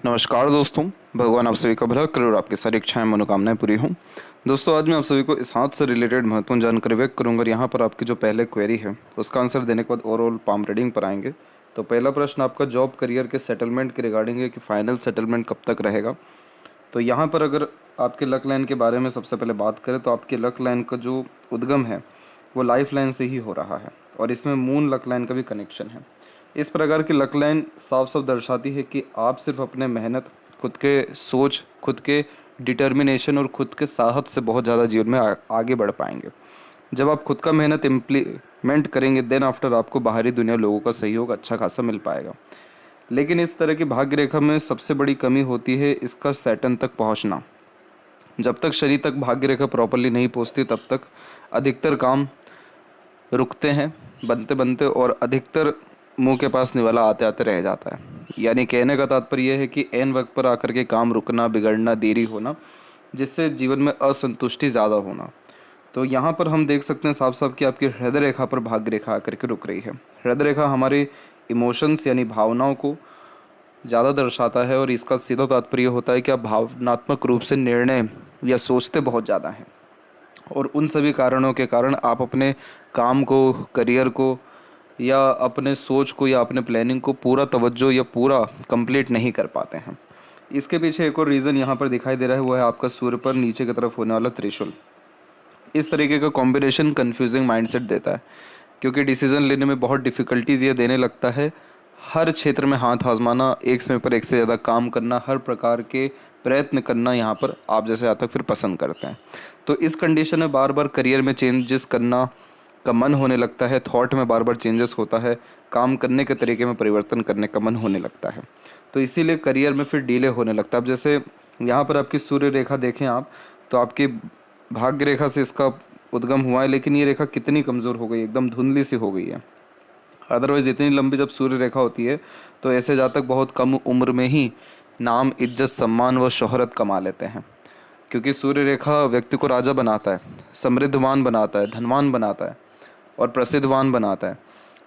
नमस्कार दोस्तों। भगवान आप सभी का भला करे और आपकी सारी इच्छाएं मनोकामनाएं पूरी हों। दोस्तों, आज मैं आप सभी को इस हाथ से रिलेटेड महत्वपूर्ण जानकारी व्यक्त करूंगा और यहाँ पर आपकी जो पहले क्वेरी है उसका आंसर देने के बाद ओवरऑल पाम रीडिंग पर आएंगे। तो पहला प्रश्न आपका जॉब करियर के सेटलमेंट के रिगार्डिंग है कि फाइनल सेटलमेंट कब तक रहेगा। तो यहाँ पर अगर आपके लक लाइन के बारे में सबसे पहले बात करें तो आपके लक लाइन का जो उद्गम है वो लाइफ लाइन से ही हो रहा है और इसमें मून लक लाइन का भी कनेक्शन है। इस प्रकार की लक लाइन साफ साफ दर्शाती है कि आप सिर्फ अपने मेहनत, खुद के सोच, खुद के डिटर्मिनेशन और खुद के साहस से बहुत ज़्यादा जीवन में आगे बढ़ पाएंगे। जब आप खुद का मेहनत इम्प्लीमेंट करेंगे देन आफ्टर आपको बाहरी दुनिया लोगों का सहयोग अच्छा खासा मिल पाएगा। लेकिन इस तरह की भाग्य रेखा में सबसे बड़ी कमी होती है इसका सैटर्न तक पहुंचना। जब तक शनि तक भाग्य रेखा प्रॉपरली नहीं पहुंचती तब तक अधिकतर काम रुकते हैं बनते बनते और अधिकतर मुंह के पास निवाला आते आते रह जाता है। यानी कहने का तात्पर्य यह है कि एन वक्त पर आकर के काम रुकना, बिगड़ना, देरी होना, जिससे जीवन में असंतुष्टि ज़्यादा होना। तो यहाँ पर हम देख सकते हैं साफ साफ कि आपकी हृदय रेखा पर भाग्य रेखा आकर के रुक रही है। हृदय रेखा हमारे इमोशंस यानी भावनाओं को ज़्यादा दर्शाता है और इसका सीधा तात्पर्य होता है कि आप भावनात्मक रूप से निर्णय या सोचते बहुत ज़्यादा हैं और उन सभी कारणों के कारण आप अपने काम को, करियर को या अपने सोच को या अपने प्लानिंग को पूरा तवज्जो या पूरा कंप्लीट नहीं कर पाते हैं। इसके पीछे एक और रीज़न यहाँ पर दिखाई दे रहा है, वो है आपका सूर्य पर नीचे की तरफ होने वाला त्रिशूल। इस तरीके का कॉम्बिनेशन कंफ्यूजिंग माइंडसेट देता है क्योंकि डिसीजन लेने में बहुत डिफ़िकल्टीज ये देने लगता है। हर क्षेत्र में हाथ आजमाना, एक समय पर एक से ज़्यादा काम करना, हर प्रकार के प्रयत्न करना यहाँ पर आप जैसे जातक फिर पसंद करते हैं। तो इस कंडीशन में बार बार करियर में चेंजेस करना का मन होने लगता है, थॉट में बार बार चेंजेस होता है, काम करने के तरीके में परिवर्तन करने का मन होने लगता है। तो इसीलिए करियर में फिर डिले होने लगता है। अब जैसे यहाँ पर आपकी सूर्य रेखा देखें आप, तो आपकी भाग्य रेखा से इसका उद्गम हुआ है, लेकिन ये रेखा कितनी कमज़ोर हो गई, एकदम धुंधली सी हो गई है। अदरवाइज़ इतनी लंबी जब सूर्य रेखा होती है तो ऐसे जातक बहुत कम उम्र में ही नाम, इज्जत, सम्मान व शोहरत कमा लेते हैं क्योंकि सूर्य रेखा व्यक्ति को राजा बनाता है, समृद्धवान बनाता है, धनवान बनाता है और प्रसिद्धवान बनाता है।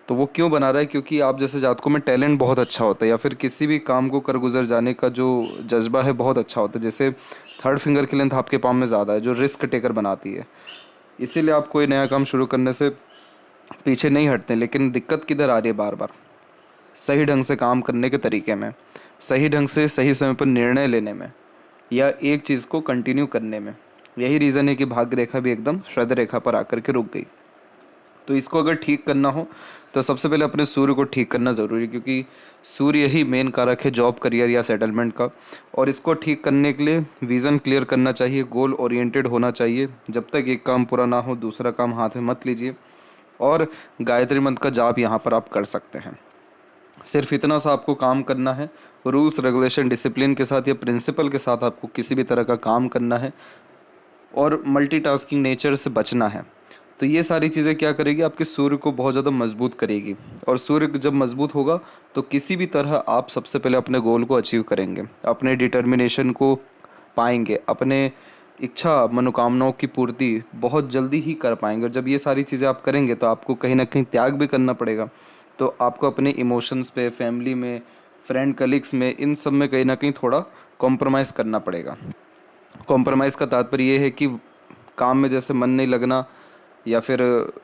तो वो क्यों बना रहा है? क्योंकि आप जैसे जातकों में टैलेंट बहुत अच्छा होता है या फिर किसी भी काम को कर गुजर जाने का जो जज्बा है बहुत अच्छा होता है। जैसे थर्ड फिंगर की लेंथ आपके पाम में ज़्यादा है जो रिस्क टेकर बनाती है, इसीलिए आप कोई नया काम शुरू करने से पीछे नहीं हटते। लेकिन दिक्कत किधर आ रही है? बार बार सही ढंग से काम करने के तरीके में, सही ढंग से सही समय पर निर्णय लेने में या एक चीज़ को कंटिन्यू करने में। यही रीज़न है कि भाग्य रेखा भी एकदम हृदय रेखा पर आकर के रुक गई। तो इसको अगर ठीक करना हो तो सबसे पहले अपने सूर्य को ठीक करना ज़रूरी है क्योंकि सूर्य ही मेन कारक है जॉब, करियर या सेटलमेंट का। और इसको ठीक करने के लिए विज़न क्लियर करना चाहिए, गोल ओरिएंटेड होना चाहिए। जब तक एक काम पूरा ना हो दूसरा काम हाथ में मत लीजिए। और गायत्री मंत्र का जाप यहाँ पर आप कर सकते हैं। सिर्फ इतना सा आपको काम करना है, रूल्स रेगुलेशन डिसिप्लिन के साथ या प्रिंसिपल के साथ आपको किसी भी तरह का काम करना है और मल्टीटास्किंग नेचर से बचना है। तो ये सारी चीज़ें क्या करेगी? आपके सूर्य को बहुत ज़्यादा मजबूत करेगी और सूर्य जब मजबूत होगा तो किसी भी तरह आप सबसे पहले अपने गोल को अचीव करेंगे, अपने डिटर्मिनेशन को पाएंगे, अपने इच्छा मनोकामनाओं की पूर्ति बहुत जल्दी ही कर पाएंगे। और जब ये सारी चीज़ें आप करेंगे तो आपको कहीं ना कहीं त्याग भी करना पड़ेगा। तो आपको अपने इमोशंस पे, फैमिली में, फ्रेंड कलीग्स में, इन सब में कहीं ना कहीं थोड़ा कॉम्प्रोमाइज़ करना पड़ेगा। कॉम्प्रोमाइज़ का तात्पर्य ये है कि काम में जैसे मन नहीं लगना या फिर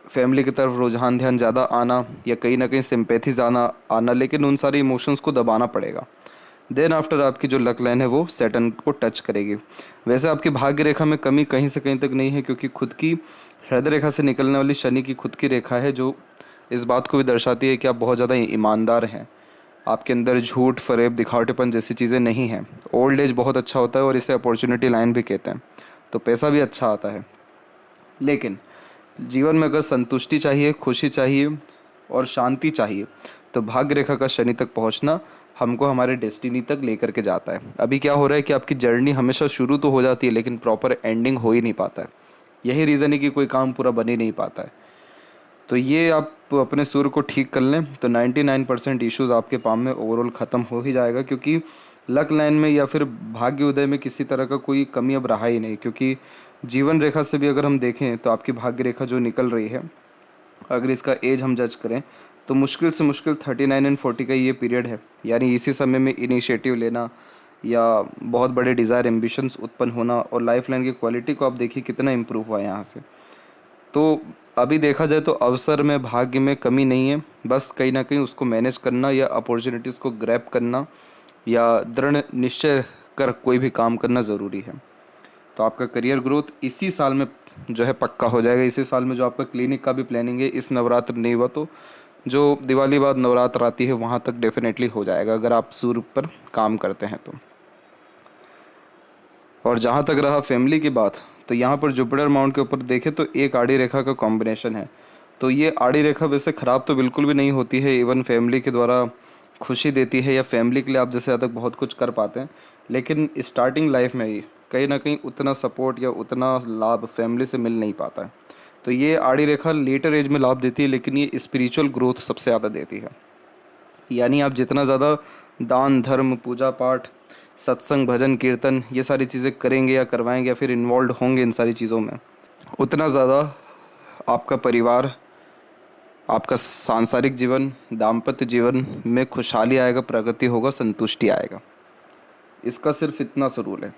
फैमिली की तरफ रुझान ध्यान ज़्यादा आना या कहीं ना कहीं सिंपैथीज आना, लेकिन उन सारे इमोशंस को दबाना पड़ेगा। देन आफ्टर आपकी जो लक लाइन है वो सैटर्न को टच करेगी। वैसे आपकी भाग्य रेखा में कमी कहीं से कहीं तक नहीं है क्योंकि खुद की हृदय रेखा से निकलने वाली शनि की खुद की रेखा है जो इस बात को भी दर्शाती है कि आप बहुत ज़्यादा ईमानदार हैं। आपके अंदर झूठ, फरेब, दिखावटेपन जैसी चीज़ें नहीं हैं। ओल्ड एज बहुत अच्छा होता है और इसे अपॉर्चुनिटी लाइन भी कहते हैं। तो पैसा भी अच्छा आता है, लेकिन जीवन में अगर संतुष्टि चाहिए, खुशी चाहिए और शांति चाहिए तो भाग्य रेखा का शनि तक पहुंचना हमको हमारे डेस्टिनी तक लेकर के जाता है। अभी क्या हो रहा है कि आपकी जर्नी हमेशा शुरू तो हो जाती है लेकिन प्रॉपर एंडिंग हो ही नहीं पाता है। यही रीज़न है कि कोई काम पूरा बन ही नहीं पाता है। तो ये आप अपने सूर्य को ठीक कर लें तो 99% इश्यूज़ आपके पाम में ओवरऑल ख़त्म हो ही जाएगा क्योंकि लक लाइन में या फिर भाग्य उदय में किसी तरह का कोई कमी अब रहा ही नहीं। क्योंकि जीवन रेखा से भी अगर हम देखें तो आपकी भाग्य रेखा जो निकल रही है, अगर इसका एज हम जज करें तो मुश्किल से मुश्किल 39 एंड 40 का ये पीरियड है। यानी इसी समय में इनिशिएटिव लेना, या बहुत बड़े डिज़ायर एम्बिशंस उत्पन्न होना, और लाइफ लाइन की क्वालिटी को आप देखिए कितना इम्प्रूव हुआ है यहाँ से। तो अभी देखा जाए तो अवसर में, भाग्य में कमी नहीं है, बस कहीं ना कहीं उसको मैनेज करना या अपॉर्चुनिटीज़ को ग्रैब करना या दृढ़ निश्चय कर कोई भी काम करना ज़रूरी है। तो आपका करियर ग्रोथ इसी साल में जो है पक्का हो जाएगा। इसी साल में जो आपका क्लिनिक का भी प्लानिंग है, इस नवरात्र नहीं हुआ तो जो दिवाली बाद नवरात्र आती है वहाँ तक डेफिनेटली हो जाएगा, अगर आप सूर्य पर काम करते हैं तो। और जहाँ तक रहा फैमिली की बात, तो यहाँ पर जुपिटर माउंट के ऊपर देखें तो एक आड़ी रेखा का कॉम्बिनेशन है। तो ये आड़ी रेखा वैसे ख़राब तो बिल्कुल भी नहीं होती है, इवन फैमिली के द्वारा खुशी देती है या फैमिली के लिए आप जैसे तक बहुत कुछ कर पाते हैं, लेकिन स्टार्टिंग लाइफ में ही कहीं ना कहीं उतना सपोर्ट या उतना लाभ फैमिली से मिल नहीं पाता है। तो ये आड़ी रेखा लेटर एज में लाभ देती है, लेकिन ये स्पिरिचुअल ग्रोथ सबसे ज़्यादा देती है। यानी आप जितना ज़्यादा दान धर्म पूजा पाठ सत्संग भजन कीर्तन ये सारी चीज़ें करेंगे या करवाएंगे या फिर इन्वॉल्व होंगे इन सारी चीज़ों में, उतना ज़्यादा आपका परिवार, आपका सांसारिक जीवन, दाम्पत्य जीवन में खुशहाली आएगा, प्रगति होगा, संतुष्टि आएगा। इसका सिर्फ इतना सा रूल है।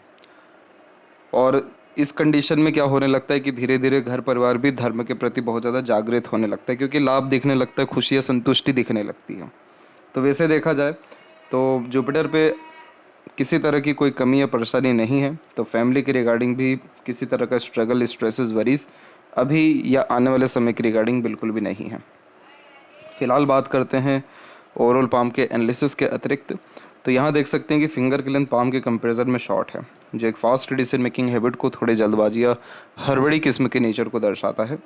और इस कंडीशन में क्या होने लगता है कि धीरे धीरे घर परिवार भी धर्म के प्रति बहुत ज़्यादा जागृत होने लगता है, क्योंकि लाभ दिखने लगता है, खुशी या संतुष्टि दिखने लगती है। तो वैसे देखा जाए तो जुपिटर पे किसी तरह की कोई कमी या परेशानी नहीं है। तो फैमिली के रिगार्डिंग भी किसी तरह का स्ट्रगल, स्ट्रेसेस, वरीज अभी या आने वाले समय के रिगार्डिंग बिल्कुल भी नहीं है। फिलहाल बात करते हैं ओवरऑल पाम के एनालिसिस के अतिरिक्त। तो यहाँ देख सकते हैं कि फिंगर की लेंथ पाम के कंपैरिजन में शॉर्ट है, जो एक फास्ट डिसीजन मेकिंग हैबिट को, थोड़े जल्दबाजी या हड़बड़ी किस्म के नेचर को दर्शाता है।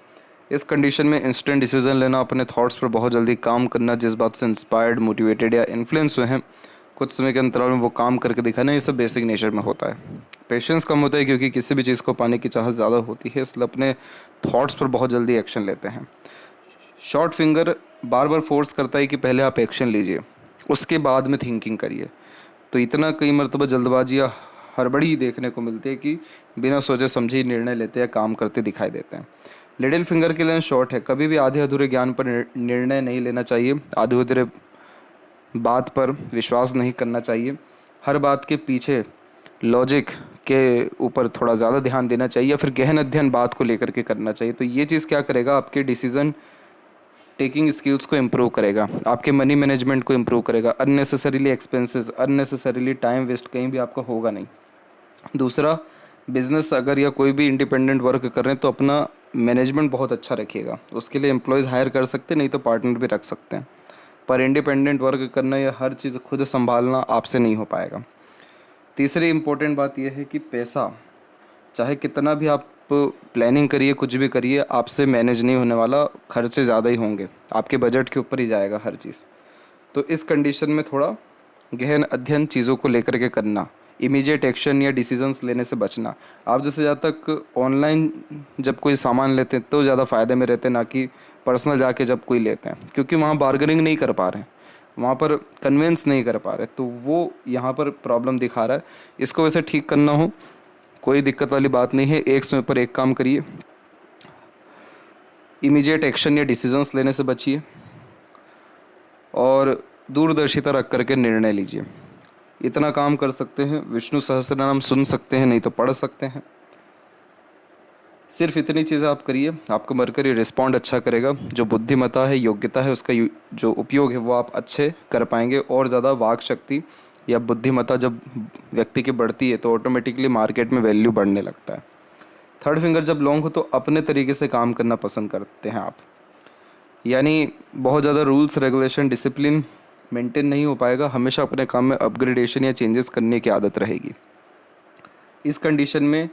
इस कंडीशन में इंस्टेंट डिसीजन लेना, अपने थॉट्स पर बहुत जल्दी काम करना, जिस बात से इंस्पायर्ड, मोटिवेटेड या इन्फ्लुएंस हुए हैं, कुछ समय के अंतराल में वो काम करके दिखाना, ये सब बेसिक नेचर में होता है। पेशेंस कम होता है क्योंकि किसी भी चीज़ को पाने की चाहत ज़्यादा होती है, इसलिए अपने थॉट्स पर बहुत जल्दी एक्शन लेते हैं। शॉर्ट फिंगर बार बार फोर्स करता है कि पहले आप एक्शन लीजिए, उसके बाद में थिंकिंग करिए। तो इतना कई मरतबा जल्दबाजी या हड़बड़ी देखने को मिलती है कि बिना सोचे समझे ही निर्णय लेते या काम करते दिखाई देते हैं। लिटिल फिंगर की लेंथ शॉर्ट है, कभी भी आधे अधूरे ज्ञान पर निर्णय नहीं लेना चाहिए, आधे अधूरे बात पर विश्वास नहीं करना चाहिए, हर बात के पीछे लॉजिक के ऊपर थोड़ा ज़्यादा ध्यान देना चाहिए या फिर गहन अध्ययन बात को लेकर के करना चाहिए। तो ये चीज़ क्या करेगा, आपके डिसीजन टेकिंग स्किल्स को इम्प्रूव करेगा, आपके मनी मैनेजमेंट को इम्प्रूव करेगा, unnecessarily expenses, unnecessarily time waste कहीं भी आपका होगा नहीं। दूसरा, बिजनेस अगर या कोई भी इंडिपेंडेंट वर्क कर रहे हैं तो अपना मैनेजमेंट बहुत अच्छा रखिएगा। उसके लिए एम्प्लॉयज़ हायर कर सकते हैं, नहीं तो पार्टनर भी रख सकते हैं, पर इंडिपेंडेंट वर्क करना या हर चीज़ खुद संभालना आपसे नहीं हो पाएगा। तीसरी इम्पोर्टेंट बात यह है कि पैसा चाहे कितना भी आप प्लानिंग करिए, कुछ भी करिए, आपसे मैनेज नहीं होने वाला, खर्चे ज़्यादा ही होंगे, आपके बजट के ऊपर ही जाएगा हर चीज़। तो इस कंडीशन में थोड़ा गहन अध्ययन चीज़ों को लेकर के करना, इमीडिएट एक्शन या डिसीजंस लेने से बचना। आप जैसे ज़्यादा तक ऑनलाइन जब कोई सामान लेते हैं तो ज़्यादा फ़ायदे में रहते हैं, ना कि पर्सनल जाके जब कोई लेते हैं, क्योंकि वहाँ बार्गेनिंग नहीं कर पा रहे हैं, वहाँ पर कन्विंस नहीं कर पा रहे, तो वो यहाँ पर प्रॉब्लम दिखा रहा है। इसको वैसे ठीक करना हो कोई दिक्कत वाली बात नहीं है, एक समय पर एक काम करिए, इमीडिएट एक्शन या डिसीजंस लेने से बचिए और दूरदर्शिता रख करके निर्णय लीजिए। इतना काम कर सकते हैं, विष्णु सहस्त्रनाम सुन सकते हैं, नहीं तो पढ़ सकते हैं। सिर्फ इतनी चीज़ें आप करिए, आपका मरकरी रिस्पॉन्ड अच्छा करेगा। जो बुद्धिमत्ता है, योग्यता है, उसका जो उपयोग है वो आप अच्छे कर पाएंगे। और ज़्यादा वाक शक्ति या बुद्धिमत्ता जब व्यक्ति की बढ़ती है तो ऑटोमेटिकली मार्केट में वैल्यू बढ़ने लगता है। थर्ड फिंगर जब लॉन्ग हो तो अपने तरीके से काम करना पसंद करते हैं आप, यानी बहुत ज़्यादा रूल्स रेगुलेशन डिसिप्लिन मेंटेन नहीं हो पाएगा, हमेशा अपने काम में अपग्रेडेशन या चेंजेस करने की आदत रहेगी। इस कंडीशन में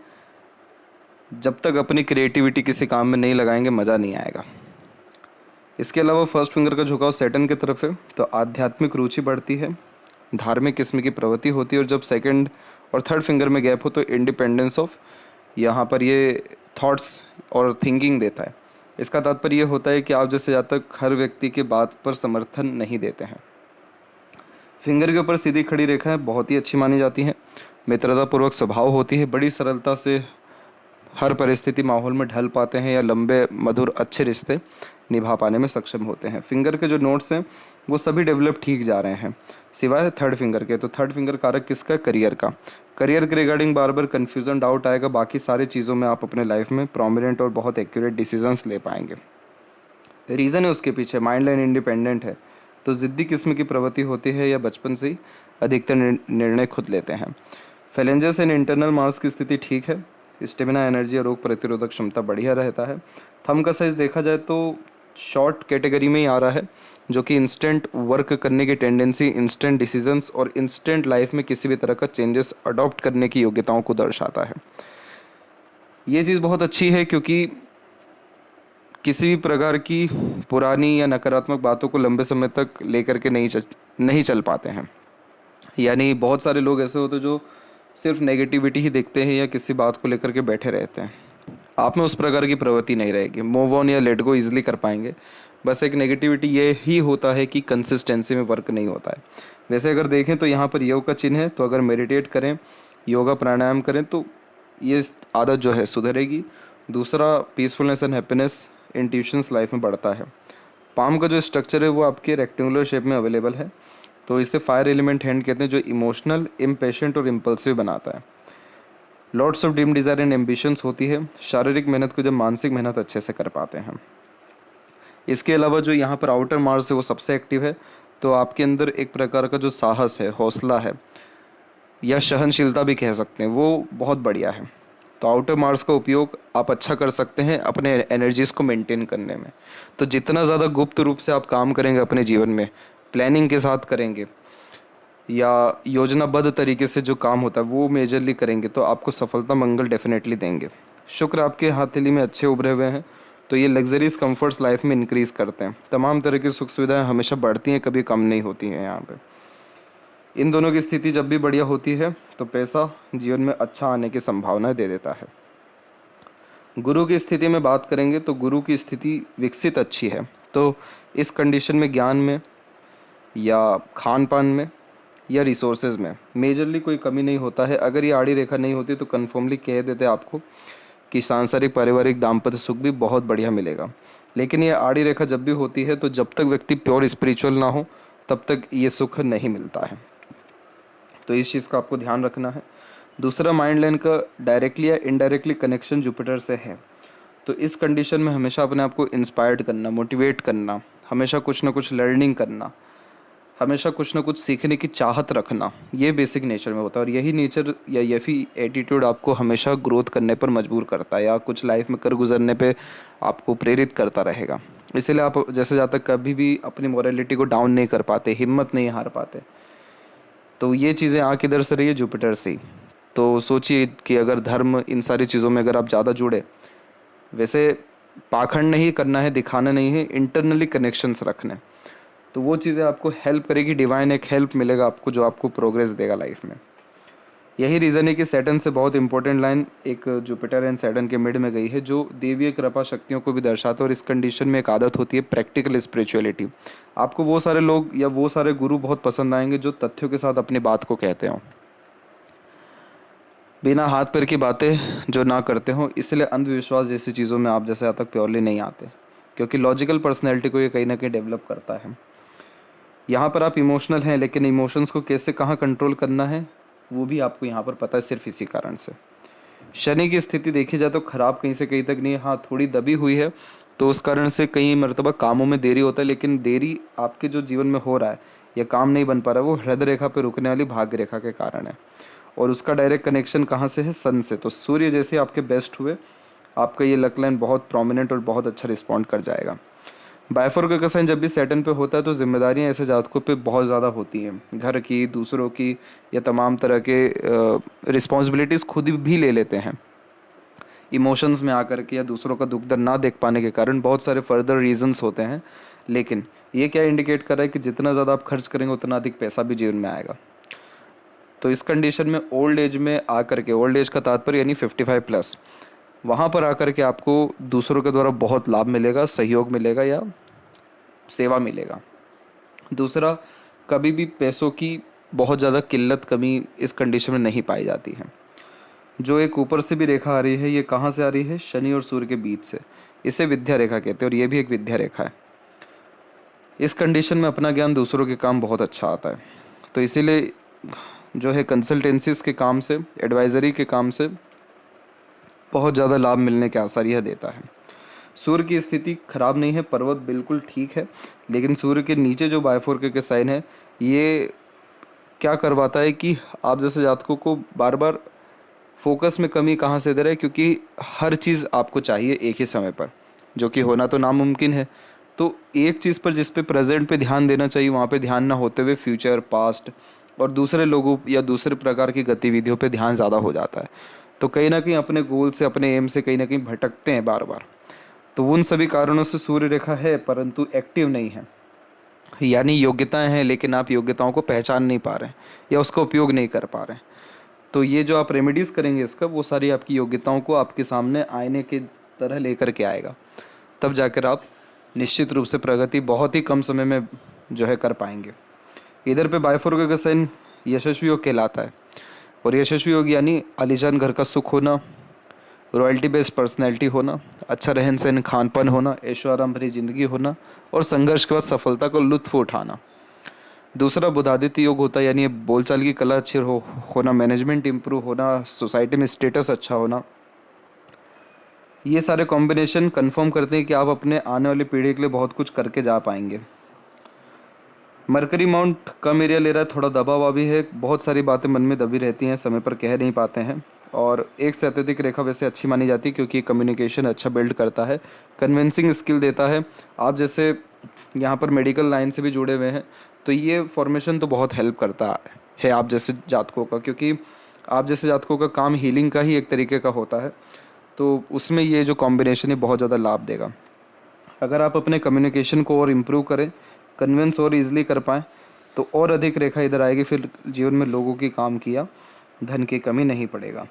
जब तक अपनी क्रिएटिविटी किसी काम में नहीं लगाएंगे मज़ा नहीं आएगा। इसके अलावा फर्स्ट फिंगर का झुकाव सैटर्न की तरफ है, तो आध्यात्मिक रुचि बढ़ती है, धार्मिक किस्म की प्रवृत्ति होती है। और जब सेकंड और थर्ड फिंगर में गैप हो तो इंडिपेंडेंस ऑफ यहाँ पर ये थॉट्स और थिंकिंग देता है। इसका तात्पर्य ये होता है कि आप जैसे जातक हर व्यक्ति के बात पर समर्थन नहीं देते हैं। फिंगर के ऊपर सीधी खड़ी रेखाएं बहुत ही अच्छी मानी जाती हैं, मित्रतापूर्वक स्वभाव होती है, बड़ी सरलता से हर परिस्थिति माहौल में ढल पाते हैं या लंबे मधुर अच्छे रिश्ते निभा पाने में सक्षम होते हैं। फिंगर के जो नोट्स हैं वो सभी डेवलप ठीक जा रहे हैं सिवाय थर्ड फिंगर के। तो थर्ड फिंगर कारक किसका? करियर का। करियर के रिगार्डिंग बार बार कन्फ्यूजन डाउट आएगा, बाकी सारी चीज़ों में आप अपने लाइफ में प्रोमिनेंट और बहुत एक्यूरेट डिसीजंस ले पाएंगे। रीज़न है उसके पीछे, माइंड लाइन इंडिपेंडेंट है, तो ज़िद्दी किस्म की प्रवृत्ति होती है या बचपन से ही अधिकतर निर्णय खुद लेते हैं। फैलेंजर्स एंड इंटरनल मार्स की स्थिति ठीक है, स्टेमिना, एनर्जी और रोग प्रतिरोधक क्षमता बढ़िया रहता है। थंब का साइज देखा जाए तो शॉर्ट कैटेगरी में ही आ रहा है, जो कि इंस्टेंट वर्क करने की टेंडेंसी, इंस्टेंट डिसीजंस और इंस्टेंट लाइफ में किसी भी तरह का चेंजेस अडॉप्ट करने की योग्यताओं को दर्शाता है। ये चीज़ बहुत अच्छी है क्योंकि किसी भी प्रकार की पुरानी या नकारात्मक बातों को लंबे समय तक लेकर के नहीं चल पाते हैं। यानी बहुत सारे लोग ऐसे होते हैं जो सिर्फ नेगेटिविटी ही देखते हैं या किसी बात को लेकर के बैठे रहते हैं। आप में उस प्रकार की प्रवृत्ति नहीं रहेगी, मूव ऑन या लेट गो इजीली कर पाएंगे। बस एक नेगेटिविटी ये ही होता है कि कंसिस्टेंसी में वर्क नहीं होता है। वैसे अगर देखें तो यहाँ पर योग का चिन्ह है, तो अगर मेडिटेट करें, योगा प्राणायाम करें तो ये आदत जो है सुधरेगी। दूसरा, peacefulness and happiness intuitions life में बढ़ता है। पाम का जो स्ट्रक्चर है वो आपके रेक्टेंगुलर शेप में अवेलेबल है, तो इसे फायर एलिमेंट हैंड कहते हैं, जो इमोशनल, इम्पेशेंट और इम्पल्सिव बनाता है। Lots of dream, desire and ambitions होती है। शारीरिक मेहनत को जब मानसिक मेहनत अच्छे से कर पाते हैं। इसके अलावा जो यहाँ पर आउटर मार्स है वो सबसे एक्टिव है, तो आपके अंदर एक प्रकार का जो साहस है, हौसला है या सहनशीलता भी कह सकते हैं, वो बहुत बढ़िया है। तो आउटर मार्स का उपयोग आप अच्छा कर सकते हैं अपने एनर्जीज़ को मेंटेन करने में। तो जितना ज़्यादा गुप्त रूप से आप काम करेंगे अपने जीवन में, प्लानिंग के साथ करेंगे या योजनाबद्ध तरीके से जो काम होता है वो मेजरली करेंगे, तो आपको सफलता मंगल डेफिनेटली देंगे। शुक्र आपके हथेली में अच्छे उभरे हुए हैं, तो ये लग्जरीज कंफर्ट्स लाइफ में इंक्रीज़ करते हैं। तमाम तरह की सुख सुविधाएं हमेशा बढ़ती हैं, कभी कम नहीं होती हैं यहाँ पे। इन दोनों की स्थिति जब भी बढ़िया होती है तो पैसा जीवन में अच्छा आने की संभावना दे देता है। गुरु की स्थिति में बात करेंगे तो गुरु की स्थिति विकसित अच्छी है, तो इस कंडीशन में ज्ञान में या खान पान में या रिसोर्सेज में मेजरली कोई कमी नहीं होता है। अगर ये आड़ी रेखा नहीं होती तो कन्फर्मली कह देते आपको कि सांसारिक, पारिवारिक, दाम्पत्य सुख भी बहुत बढ़िया मिलेगा। लेकिन ये आड़ी रेखा जब भी होती है तो जब तक व्यक्ति प्योर स्पिरिचुअल ना हो तब तक ये सुख नहीं मिलता है, तो इस चीज़ का आपको ध्यान रखना है। दूसरा, माइंड लाइन का डायरेक्टली या इनडायरेक्टली कनेक्शन जुपिटर से है, तो इस कंडीशन में हमेशा अपने आप को इंस्पायर्ड करना, मोटिवेट करना, हमेशा कुछ ना कुछ लर्निंग करना, हमेशा कुछ ना कुछ सीखने की चाहत रखना, ये बेसिक नेचर में होता है। और यही नेचर या यही एटीट्यूड आपको हमेशा ग्रोथ करने पर मजबूर करता है या कुछ लाइफ में कर गुजरने पे आपको प्रेरित करता रहेगा। इसीलिए आप जैसे जाता कभी भी अपनी मोरालिटी को डाउन नहीं कर पाते, हिम्मत नहीं हार पाते। तो ये चीज़ें आ किधर से रही है? जुपिटर से ही। तो सोचिए कि अगर धर्म, इन सारी चीज़ों में अगर आप ज़्यादा जुड़े, वैसे पाखंड नहीं करना है, दिखाना नहीं है, इंटरनली कनेक्शंस रखने, तो वो चीज़ें आपको हेल्प करेगी। डिवाइन एक हेल्प मिलेगा आपको जो आपको प्रोग्रेस देगा लाइफ में। यही रीज़न है कि सैटर्न से बहुत इंपॉर्टेंट लाइन एक जुपिटर एंड सैटर्न के मिड में गई है, जो देवीय कृपा शक्तियों को भी दर्शाता है। और इस कंडीशन में एक आदत होती है प्रैक्टिकल स्पिरिचुअलिटी। आपको वो सारे लोग या वो सारे गुरु बहुत पसंद आएंगे जो तथ्यों के साथ अपनी बात को कहते हों, बिना हाथ पैर की बातें जो ना करते हों। इसलिए अंधविश्वास जैसी चीज़ों में आप जैसे आज तक प्योरली नहीं आते, क्योंकि लॉजिकल पर्सनैलिटी को ये कहीं ना कहीं डेवलप करता है। यहाँ पर आप इमोशनल हैं, लेकिन इमोशंस को कैसे कहाँ कंट्रोल करना है वो भी आपको यहाँ पर पता है, सिर्फ इसी कारण से। शनि की स्थिति देखी जाए तो खराब कहीं से कहीं तक नहीं है, हाँ थोड़ी दबी हुई है, तो उस कारण से कई मरतबा कामों में देरी होता है। लेकिन देरी आपके जो जीवन में हो रहा है या काम नहीं बन पा रहा है, वो हृदय रेखा पर रुकने वाली भाग्य रेखा के कारण है। और उसका डायरेक्ट कनेक्शन कहाँ से है? सन से। तो सूर्य जैसे आपके बेस्ट हुए, आपका ये लक लाइन बहुत प्रोमिनेंट और बहुत अच्छा रिस्पॉन्ड कर जाएगा। बायफॉर्क का साइन जब भी सैटर्न पे होता है तो जिम्मेदारियां ऐसे जातकों पे बहुत ज़्यादा होती हैं, घर की, दूसरों की, या तमाम तरह के रिस्पॉन्सिबिलिटीज़ खुद भी ले लेते हैं। इमोशंस में आकर के या दूसरों का दुख दर्द ना देख पाने के कारण बहुत सारे फर्दर रीजंस होते हैं। लेकिन ये क्या इंडिकेट कर रहा है कि जितना ज़्यादा आप खर्च करेंगे उतना अधिक पैसा भी जीवन में आएगा। तो इस कंडीशन में ओल्ड एज में आकर के, ओल्ड एज का तात्पर्य यानी 55+, वहाँ पर आकर के आपको दूसरों के द्वारा बहुत लाभ मिलेगा, सहयोग मिलेगा या सेवा मिलेगा। दूसरा, कभी भी पैसों की बहुत ज़्यादा किल्लत, कमी इस कंडीशन में नहीं पाई जाती है। जो एक ऊपर से भी रेखा आ रही है, ये कहाँ से आ रही है? शनि और सूर्य के बीच से। इसे विद्या रेखा कहते हैं और ये भी एक विद्या रेखा है। इस कंडीशन में अपना ज्ञान दूसरों के काम बहुत अच्छा आता है। तो इसीलिए जो है कंसल्टेंसीज के काम से, एडवाइजरी के काम से बहुत ज़्यादा लाभ मिलने के आसार यह देता है। सूर्य की स्थिति खराब नहीं है, पर्वत बिल्कुल ठीक है, लेकिन सूर्य के नीचे जो बायफोर्के के साइन है, ये क्या करवाता है कि आप जैसे जातकों को बार बार फोकस में कमी कहाँ से दे रहा है, क्योंकि हर चीज़ आपको चाहिए एक ही समय पर, जो कि होना तो नामुमकिन है। तो एक चीज़ पर जिस पे प्रेजेंट पे ध्यान देना चाहिए, वहाँ पे ध्यान ना होते हुए फ्यूचर, पास्ट और दूसरे लोगों या दूसरे प्रकार की गतिविधियों पे ध्यान ज़्यादा हो जाता है। तो कहीं ना कहीं अपने गोल से, अपने एम से कहीं ना कहीं भटकते हैं बार बार। तो उन सभी कारणों से सूर्य रेखा है परंतु एक्टिव नहीं है, यानी योग्यताएं हैं लेकिन आप योग्यताओं को पहचान नहीं पा रहे हैं या उसका उपयोग नहीं कर पा रहे हैं। तो ये जो आप रेमेडीज़ करेंगे इसका, वो सारी आपकी योग्यताओं को आपके सामने आईने की तरह लेकर के आएगा। तब जाकर आप निश्चित रूप से प्रगति बहुत ही कम समय में जो है कर पाएंगे। इधर पे बायफोर्के का साइन यशस्वी योग कहलाता है और यशस्वी योग यानी आलीशान घर का सुख होना, रॉयल्टी बेस्ड पर्सनैलिटी होना, अच्छा रहन सहन खान पान होना, ऐशो आराम भरी जिंदगी होना और संघर्ष के बाद सफलता को लुत्फ उठाना। दूसरा बुधादित्य योग होता है, यानी बोलचाल की कला अच्छी होना, मैनेजमेंट इंप्रूव होना, सोसाइटी में स्टेटस अच्छा होना। ये सारे कॉम्बिनेशन कंफर्म करते हैं कि आप अपने आने वाली पीढ़ी के लिए बहुत कुछ करके जा पाएंगे। मरकरी माउंट कम एरिया ले रहा है, थोड़ा दबा हुआ भी है, बहुत सारी बातें मन में दबी रहती हैं, समय पर कह नहीं पाते हैं। और एक से अत्यधिक रेखा वैसे अच्छी मानी जाती है क्योंकि कम्युनिकेशन अच्छा बिल्ड करता है, कन्विंसिंग स्किल देता है। आप जैसे यहाँ पर मेडिकल लाइन से भी जुड़े हुए हैं तो ये फॉर्मेशन तो बहुत हेल्प करता है आप जैसे जातकों का, क्योंकि आप जैसे जातकों का काम हीलिंग का ही एक तरीके का होता है। तो उसमें ये जो कॉम्बिनेशन है बहुत ज़्यादा लाभ देगा। अगर आप अपने कम्युनिकेशन को और इम्प्रूव करें, कन्विंस और इजीली कर पाएँ, तो और अधिक रेखा इधर आएगी, फिर जीवन में लोगों की काम किया, धन की कमी नहीं पड़ेगा।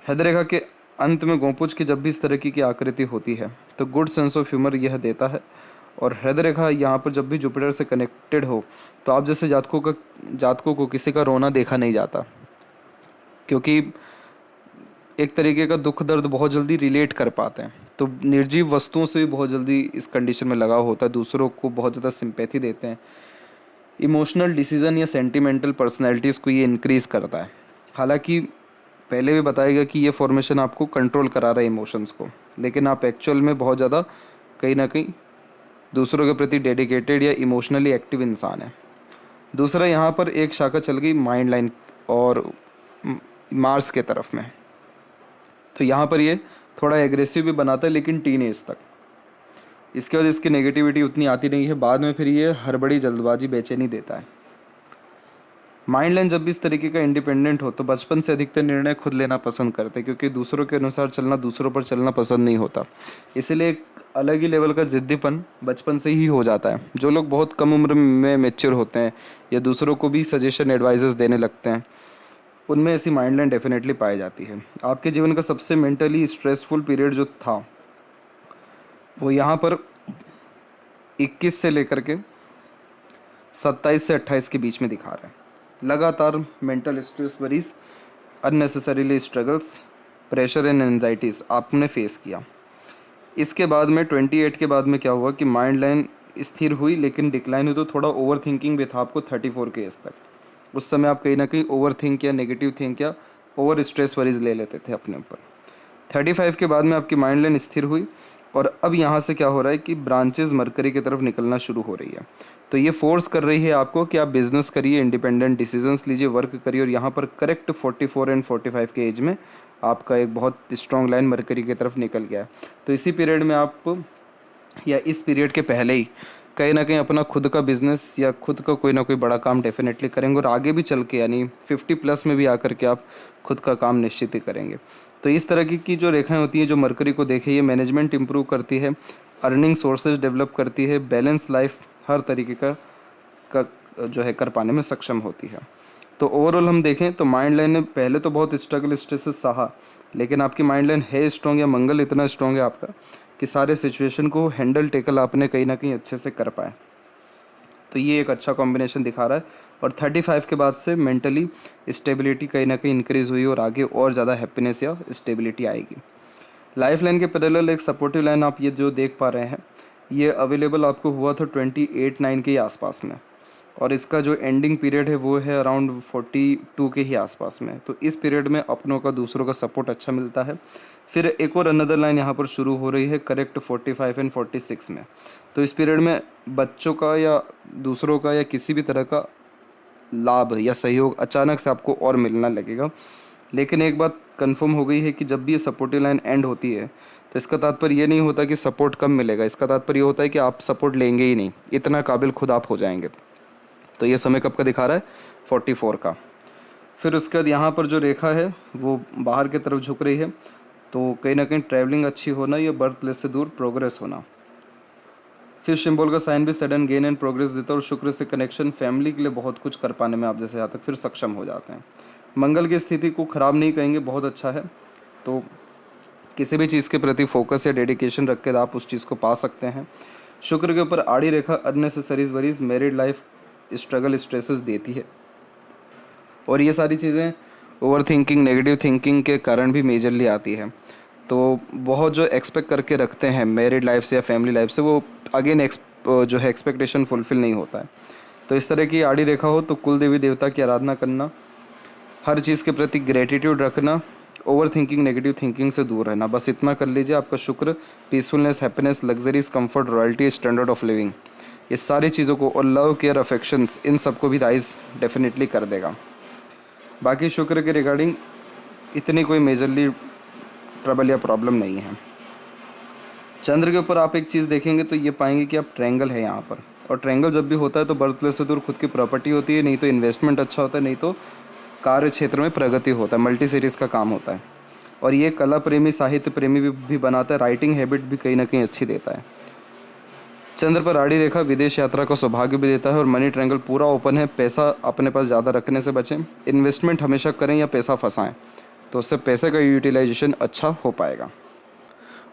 हृदय रेखा के अंत में गोपुज की जब भी इस तरह की आकृति होती है तो गुड सेंस ऑफ ह्यूमर यह देता है। और हृदय रेखा यहाँ पर जब भी जुपिटर से कनेक्टेड हो तो आप जैसे जातकों को किसी का रोना देखा नहीं जाता, क्योंकि एक तरीके का दुख दर्द बहुत जल्दी रिलेट कर पाते हैं। तो निर्जीव वस्तुओं से भी बहुत जल्दी इस कंडीशन में लगाव होता है, दूसरों को बहुत ज़्यादा सिंपैथी देते हैं। इमोशनल डिसीजन या सेंटिमेंटल पर्सनैलिटीज़ को ये इंक्रीज़ करता है। हालांकि पहले भी बताया गया कि ये फॉर्मेशन आपको कंट्रोल करा रहा है इमोशंस को, लेकिन आप एक्चुअल में बहुत ज़्यादा कहीं ना कहीं दूसरों के प्रति डेडिकेटेड या इमोशनली एक्टिव इंसान है। दूसरा, यहाँ पर एक शाखा चल गई माइंड लाइन और मार्स के तरफ में, तो यहाँ पर ये थोड़ा एग्रेसिव भी बनाता है लेकिन टीन एज तक। इसके बाद इसकी नेगेटिविटी उतनी आती नहीं है, बाद में फिर ये हड़बड़ी जल्दबाजी बेचैनी देता है। माइंड लाइन जब भी इस तरीके का इंडिपेंडेंट हो तो बचपन से अधिकतर निर्णय खुद लेना पसंद करते हैं, क्योंकि दूसरों के अनुसार चलना, दूसरों पर चलना पसंद नहीं होता। इसीलिए एक अलग ही लेवल का जिद्दीपन बचपन से ही हो जाता है। जो लोग बहुत कम उम्र में मैच्योर होते हैं या दूसरों को भी सजेशन एडवाइजेस देने लगते हैं, उनमें ऐसी माइंड लाइन डेफिनेटली पाई जाती है। आपके जीवन का सबसे मेंटली स्ट्रेसफुल पीरियड जो था वो यहाँ पर 21 से लेकर के 27 से 28 के बीच में दिखा रहा है। लगातार mental stress, worries, unnecessarily struggles, pressure and anxieties आपने फेस किया। इसके बाद में 28 के बाद में क्या हुआ कि माइंड लाइन स्थिर हुई लेकिन डिक्लाइन हुई, तो थोड़ा ओवर थिंकिंग भी था आपको 34 के एज तक। उस समय आप कहीं ना कहीं ओवर थिंक या नेगेटिव थिंक या ओवर स्ट्रेस वरीज ले लेते थे अपने ऊपर। 35 के बाद में आपकी माइंड लाइन स्थिर हुई और अब यहाँ से क्या हो रहा है कि ब्रांचेस मरकरी की तरफ निकलना शुरू हो रही है। तो ये फोर्स कर रही है आपको कि आप बिजनेस करिए, इंडिपेंडेंट डिसीजंस लीजिए, वर्क करिए। और यहाँ पर करेक्ट 44 एंड 45 के एज में आपका एक बहुत स्ट्रॉन्ग लाइन मरकरी की तरफ निकल गया है। तो इसी पीरियड में आप, या इस पीरियड के पहले ही कहीं ना कहीं अपना खुद का बिजनेस या खुद का कोई ना कोई बड़ा काम डेफिनेटली करेंगे और आगे भी चल के यानी 50+ में भी आकर के आप खुद का काम निश्चित ही करेंगे। तो इस तरह की जो रेखाएं होती हैं जो मरकरी को देखे, ये मैनेजमेंट इंप्रूव करती है, अर्निंग सोर्सेज डेवलप करती है, बैलेंस लाइफ हर तरीके का जो है कर पाने में सक्षम होती है। तो ओवरऑल हम देखें तो माइंड लाइन ने पहले तो बहुत स्ट्रगल स्ट्रेसेस सहा, लेकिन आपकी माइंड लाइन है स्ट्रॉन्ग, या मंगल इतना स्ट्रॉन्ग है आपका कि सारे सिचुएशन को हैंडल टेकल आपने कहीं ना कहीं अच्छे से कर पाए। तो ये एक अच्छा कॉम्बिनेशन दिखा रहा है। और 35 के बाद से मेंटली स्टेबिलिटी कहीं ना कहीं इंक्रीज़ हुई और आगे और ज़्यादा हैप्पीनेस या स्टेबिलिटी आएगी। लाइफ लाइन के पैरेलल एक सपोर्टिव लाइन आप ये जो देख पा रहे हैं, ये अवेलेबल आपको हुआ था 28-9 के ही आसपास में, और इसका जो एंडिंग पीरियड है वो है अराउंड 42 के ही आसपास में। तो इस पीरियड में अपनों का दूसरों का सपोर्ट अच्छा मिलता है। फिर एक और अनदर लाइन यहाँ पर शुरू हो रही है करेक्ट 45 एंड 46 में। तो इस पीरियड में बच्चों का या दूसरों का या किसी भी तरह का लाभ या सहयोग अचानक से आपको और मिलना लगेगा। लेकिन एक बात कंफर्म हो गई है कि जब भी ये सपोर्टिव लाइन एंड होती है तो इसका तात्पर्य ये नहीं होता कि सपोर्ट कम मिलेगा, इसका तात्पर्य ये होता है कि आप सपोर्ट लेंगे ही नहीं, इतना काबिल खुद आप हो जाएंगे। तो ये समय कब का दिखा रहा है? 44 का। फिर उसके बाद यहाँ पर जो रेखा है वो बाहर की तरफ झुक रही है, तो कहीं ना कहीं ट्रैवलिंग अच्छी होना या बर्थ प्लेस से दूर प्रोग्रेस होना। फिर सिंबल का साइन भी सडन गेन एंड प्रोग्रेस देता है और शुक्र से कनेक्शन फैमिली के लिए बहुत कुछ कर पाने में आप जैसे यहाँ तक फिर सक्षम हो जाते हैं। मंगल की स्थिति को ख़राब नहीं कहेंगे, बहुत अच्छा है। तो किसी भी चीज़ के प्रति फोकस या डेडिकेशन रख कर आप उस चीज़ को पा सकते हैं। शुक्र के ऊपर आड़ी रेखा unnecessaries worries married life struggle stresses देती है, और ये सारी चीज़ें ओवर थिंकिंग नेगेटिव थिंकिंग के कारण भी मेजरली आती है। तो बहुत जो एक्सपेक्ट करके रखते हैं मैरिड लाइफ से या फैमिली लाइफ से, वो अगेन जो है एक्सपेक्टेशन फुलफिल नहीं होता है। तो इस तरह की आड़ी रेखा हो तो कुल देवी देवता की आराधना करना, हर चीज़ के प्रति ग्रेटिट्यूड रखना, ओवर थिंकिंग नेगेटिव थिंकिंग से दूर रहना, बस इतना कर लीजिए। आपका शुक्र peacefulness, happiness, luxuries, comfort, royalty, standard of living, इस सारी चीज़ों को और लव केयर अफेक्शंस, इन सबको भी राइज डेफिनेटली कर देगा। बाकी शुक्र के रिगार्डिंग इतनी कोई मेजरली ट्रबल या प्रॉब्लम नहीं है। चंद्र के ऊपर आप एक चीज़ देखेंगे तो ये पाएंगे कि आप ट्रायंगल है यहाँ पर, और ट्रायंगल जब भी होता है तो बर्थ प्लेस से दूर खुद की प्रॉपर्टी होती है, नहीं तो इन्वेस्टमेंट अच्छा होता है, नहीं तो कार्य क्षेत्र में प्रगति होता है, मल्टी सीरीज़ का काम होता है। और ये कला प्रेमी साहित्य प्रेमी भी बनाता है, राइटिंग हैबिट भी कहीं ना कहीं अच्छी देता है। चंद्र पर आड़ी रेखा विदेश यात्रा का सौभाग्य भी देता है, और मनी ट्रायंगल पूरा ओपन है। पैसा अपने पास ज़्यादा रखने से बचें, इन्वेस्टमेंट हमेशा करें या पैसा फंसाएं, तो उससे पैसे का यूटिलाइजेशन अच्छा हो पाएगा।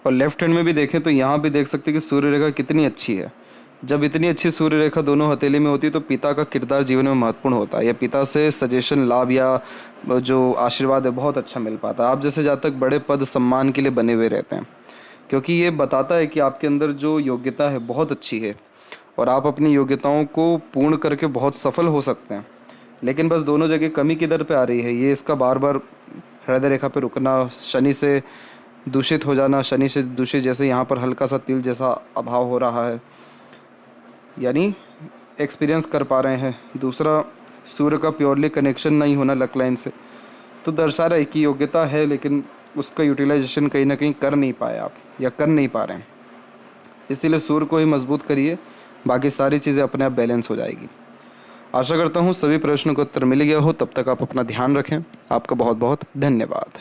और लेफ्ट हैंड में भी देखें तो यहाँ भी देख सकते हैं कि सूर्य रेखा कितनी अच्छी है। जब इतनी अच्छी सूर्य रेखा दोनों हथेली में होती है तो पिता का किरदार जीवन में महत्वपूर्ण होता है, या पिता से सजेशन, लाभ या जो आशीर्वाद है बहुत अच्छा मिल पाता है। आप जैसे जातक बड़े पद सम्मान के लिए बने हुए रहते हैं, क्योंकि ये बताता है कि आपके अंदर जो योग्यता है बहुत अच्छी है और आप अपनी योग्यताओं को पूर्ण करके बहुत सफल हो सकते हैं। लेकिन बस दोनों जगह कमी किधर पे आ रही है, ये इसका बार बार हृदय रेखा पे रुकना, शनि से दूषित हो जाना, शनि से दूषित जैसे यहाँ पर हल्का सा तिल जैसा अभाव हो रहा है, यानी एक्सपीरियंस कर पा रहे हैं। दूसरा, सूर्य का प्योरली कनेक्शन नहीं होना लक लाइन से, तो दर्शा रहा है कि योग्यता है लेकिन उसका यूटिलाइजेशन कहीं ना कहीं कर नहीं पाए आप, या कर नहीं पा रहे हैं। इसीलिए सूर्य को ही मजबूत करिए, बाकी सारी चीज़ें अपने आप बैलेंस हो जाएगी। आशा करता हूँ सभी प्रश्नों का उत्तर मिल गया हो। तब तक आप अपना ध्यान रखें। आपका बहुत बहुत धन्यवाद।